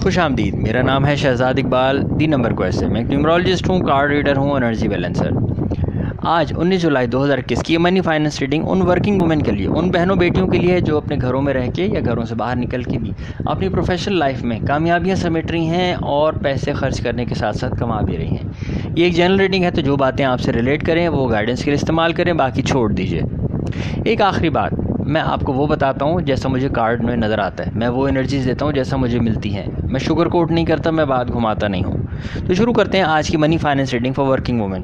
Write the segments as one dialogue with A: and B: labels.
A: खुशामदीद। मेरा नाम है शहजाद इकबाल दी नंबर को ऐसे। मैं एक न्यूमरोलॉजिस्ट हूँ, कार्ड रीडर हूँ, एनर्जी बैलेंसर। आज 19 जुलाई 2021 की मनी फाइनेंस रीडिंग उन वर्किंग वुमेन के लिए, उन बहनों बेटियों के लिए जो अपने घरों में रह के या घरों से बाहर निकल के भी अपनी प्रोफेशनल लाइफ में कामयाबियाँ समेट रही हैं और पैसे खर्च करने के साथ साथ कमा भी रही हैं। ये एक जनरल रीडिंग है, तो जो बातें आपसे रिलेट करें वो गाइडेंस के लिए इस्तेमाल करें, बाकी छोड़ दीजिए। एक आखिरी बात, मैं आपको वो बताता हूँ जैसा मुझे कार्ड में नज़र आता है, मैं वो एनर्जीज़ देता हूँ जैसा मुझे मिलती हैं। मैं शुगर कोट नहीं करता, मैं बात घुमाता नहीं हूँ। तो शुरू करते हैं आज की money finance reading for working women.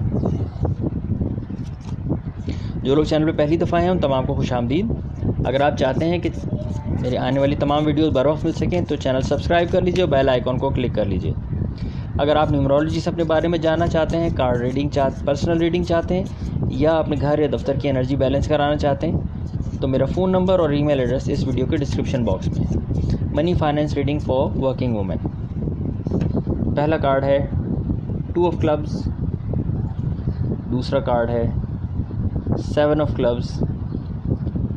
A: जो लोग चैनल पे पहली दफ़ा हैं उन तमाम को खुशामदीद। अगर आप चाहते हैं कि मेरी आने वाली तमाम वीडियोस बर वक्त मिल सकें तो चैनल सब्सक्राइब कर लीजिए और बेल आइकॉन को क्लिक कर लीजिए। अगर आप न्यूमरोलॉजी से अपने बारे में जानना चाहते हैं, कार्ड रीडिंग पर्सनल रीडिंग चाहते हैं या अपने घर या दफ्तर की एनर्जी बैलेंस कराना चाहते हैं तो मेरा फ़ोन नंबर और ईमेल एड्रेस इस वीडियो के डिस्क्रिप्शन बॉक्स में। Money finance reading for working women. पहला कार्ड है 2 ऑफ क्लब्स, दूसरा कार्ड है 7 ऑफ क्लब्स,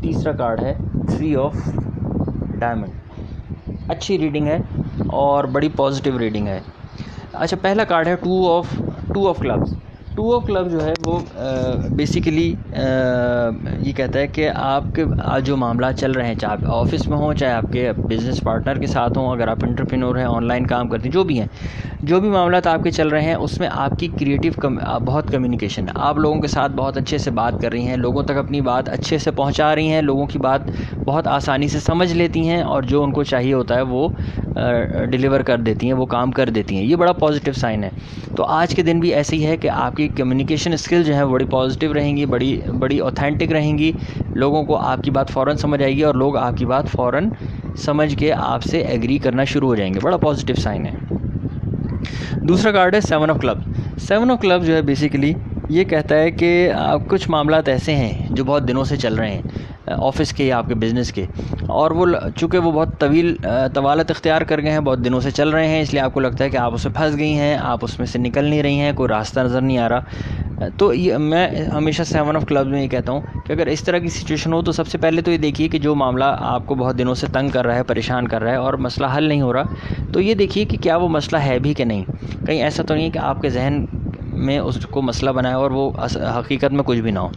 A: तीसरा कार्ड है 3 ऑफ डायमंड। अच्छी रीडिंग है और बड़ी पॉजिटिव रीडिंग है। अच्छा, पहला कार्ड है 2 ऑफ क्लब्स। 2 ऑफ क्लब जो है वो बेसिकली ये कहता है कि आपके जो मामला चल रहे हैं, चाहे आप ऑफिस में हों, चाहे आपके बिज़नेस पार्टनर के साथ हों, अगर आप एंटरप्रेन्योर हैं, ऑनलाइन काम करते हैं, जो भी हैं, जो भी मामला आपके चल रहे हैं उसमें आपकी क्रिएटिव बहुत कम्युनिकेशन है। आप लोगों के साथ बहुत अच्छे से बात कर रही हैं, लोगों तक अपनी बात अच्छे से पहुंचा रही हैं, लोगों की बात बहुत आसानी से समझ लेती हैं और जो उनको चाहिए होता है वो डिलीवर कर देती हैं, वो काम कर देती हैं। ये बड़ा पॉजिटिव साइन है। तो आज के दिन भी ऐसे ही है कि आपकी कम्युनिकेशन स्किल जो है बड़ी पॉजिटिव रहेंगी, बड़ी ऑथेंटिक रहेंगी। लोगों को आपकी बात फ़ौरन समझ आएगी और लोग आपकी बात फ़ौरन समझ के आपसे एग्री करना शुरू हो जाएंगे। बड़ा पॉजिटिव साइन है। दूसरा कार्ड है 7 ऑफ क्लब। 7 ऑफ क्लब जो है बेसिकली ये कहता है कि कुछ मामलात ऐसे हैं जो बहुत दिनों से चल रहे हैं, ऑफ़िस के या आपके बिज़नेस के, और वो चूँकि वो बहुत तवालत इख्तियार कर गए हैं, बहुत दिनों से चल रहे हैं, इसलिए आपको लगता है कि आप उसमें फंस गई हैं, आप उसमें से निकल नहीं रही हैं, कोई रास्ता नज़र नहीं आ रहा। तो ये मैं हमेशा 7 ऑफ क्लब में ये कहता हूँ कि अगर इस तरह की सिचुएशन हो तो सबसे पहले तो ये देखिए कि जो मामला आपको बहुत दिनों से तंग कर रहा है, परेशान कर रहा है और मसला हल नहीं हो रहा, तो ये देखिए कि क्या वो मसला है भी कि नहीं। कहीं ऐसा तो नहीं है कि आपके जहन में उसको मसला बनाए और वो हकीकत में कुछ भी ना हो।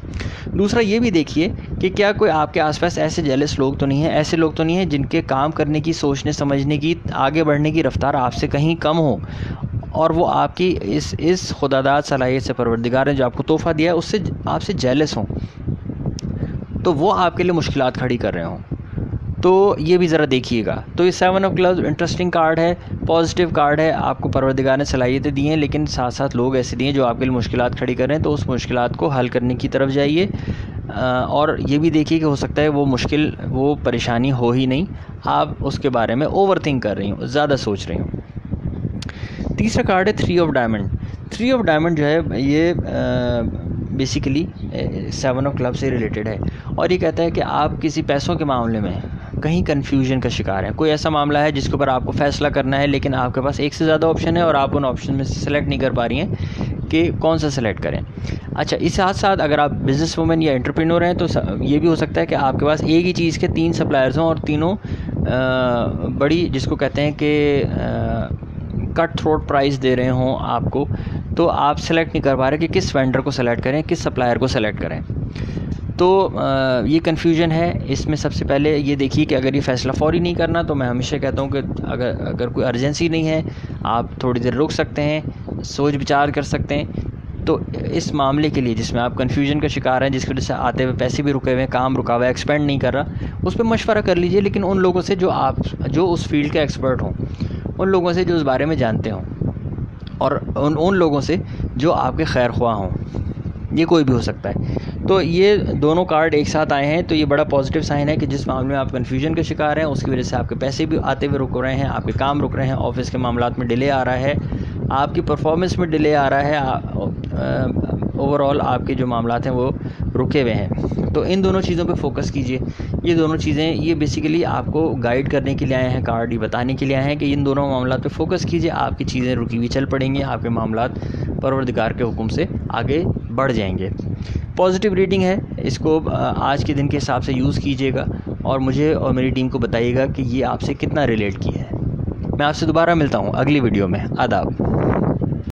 A: दूसरा ये भी देखिए कि क्या कोई आपके आसपास ऐसे जेलस लोग तो नहीं हैं, ऐसे लोग तो नहीं हैं जिनके काम करने की, सोचने समझने की, आगे बढ़ने की रफ्तार आपसे कहीं कम हो और वो आपकी इस खुदादाद सलाहियत से, परवरदिगार ने जो आपको तोहफ़ा दिया है उससे आपसे जेलस हों, तो वो आपके लिए मुश्किलात खड़ी कर रहे हों। तो ये भी ज़रा देखिएगा। तो ये 7 ऑफ क्लब्स इंटरेस्टिंग कार्ड है, पॉजिटिव कार्ड है। आपको परवरदिगार ने सलाहियतें दी हैं, लेकिन साथ साथ लोग ऐसे दिए जो आपके लिए मुश्किलात खड़ी कर रहे हैं, तो उस मुश्किलात को हल करने की तरफ जाइए। और ये भी देखिए कि हो सकता है वो परेशानी हो ही नहीं, आप उसके बारे में ओवर थिंक कर रही हूँ, ज़्यादा सोच रही हूँ। तीसरा कार्ड है 3 ऑफ डायमंड। 3 ऑफ डायमंड जो है ये बेसिकली 7 ऑफ क्लब से रिलेटेड है और ये कहता है कि आप किसी पैसों के मामले में कहीं कन्फ्यूजन का शिकार है। कोई ऐसा मामला है जिसके ऊपर आपको फ़ैसला करना है, लेकिन आपके पास एक से ज़्यादा ऑप्शन है और आप उन ऑप्शन में से सेलेक्ट नहीं कर पा रही हैं कि कौन सा सेलेक्ट करें। अच्छा, इस साथ साथ अगर आप बिज़नेस वुमेन या एंटरप्रेन्योर हैं तो ये भी हो सकता है कि आपके पास एक ही चीज़ के 3 सप्लायर्स हों और तीनों बड़ी, जिसको कहते हैं कि कट थ्रोट प्राइस दे रहे हों आपको, तो आप सेलेक्ट नहीं कर पा रहे कि किस वेंडर को सेलेक्ट करें, किस सप्लायर को सेलेक्ट करें। तो ये कन्फ्यूजन है। इसमें सबसे पहले ये देखिए कि अगर ये फ़ैसला फ़ौरी नहीं करना तो मैं हमेशा कहता हूँ कि अगर कोई अर्जेंसी नहीं है, आप थोड़ी देर रुक सकते हैं, सोच विचार कर सकते हैं। तो इस मामले के लिए जिसमें आप कन्फ्यूजन का शिकार हैं, जिसकी वजह से आते हुए पैसे भी रुके हुए हैं, काम रुका हुआ है, एक्सपेंड नहीं कर रहा, उस पर मशवरा कर लीजिए, लेकिन उन लोगों से जो उस फील्ड के एक्सपर्ट हों, उन लोगों से जो उस बारे में जानते हों, और उन लोगों से जो आपके खैर ख्वाह हों। ये कोई भी हो सकता है। तो ये दोनों कार्ड एक साथ आए हैं, तो ये बड़ा पॉजिटिव साइन है कि जिस मामले में आप कन्फ्यूजन के शिकार हैं उसकी वजह से आपके पैसे भी आते हुए रुक रहे हैं, आपके काम रुक रहे हैं, ऑफिस के मामलात में डिले आ रहा है, आपकी परफॉर्मेंस में डिले आ रहा है, ओवरऑल आपके जो मामलात हैं वो रुके हुए हैं। तो इन दोनों चीज़ों पे फोकस कीजिए। ये दोनों चीज़ें ये बेसिकली आपको गाइड करने के लिए आए हैं, कार्ड ये बताने के लिए आए हैं कि इन दोनों मामलात पे फोकस कीजिए, आपकी चीज़ें रुकी हुई चल पड़ेंगी, आपके मामलात परवरदिगार के हुक्म से आगे बढ़ जाएंगे। पॉजिटिव रीडिंग है, इसको आज के दिन के हिसाब से यूज़ कीजिएगा और मुझे और मेरी टीम को बताइएगा कि ये आपसे कितना रिलेट किया है। मैं आपसे दोबारा मिलता हूँ अगली वीडियो में। आदाब।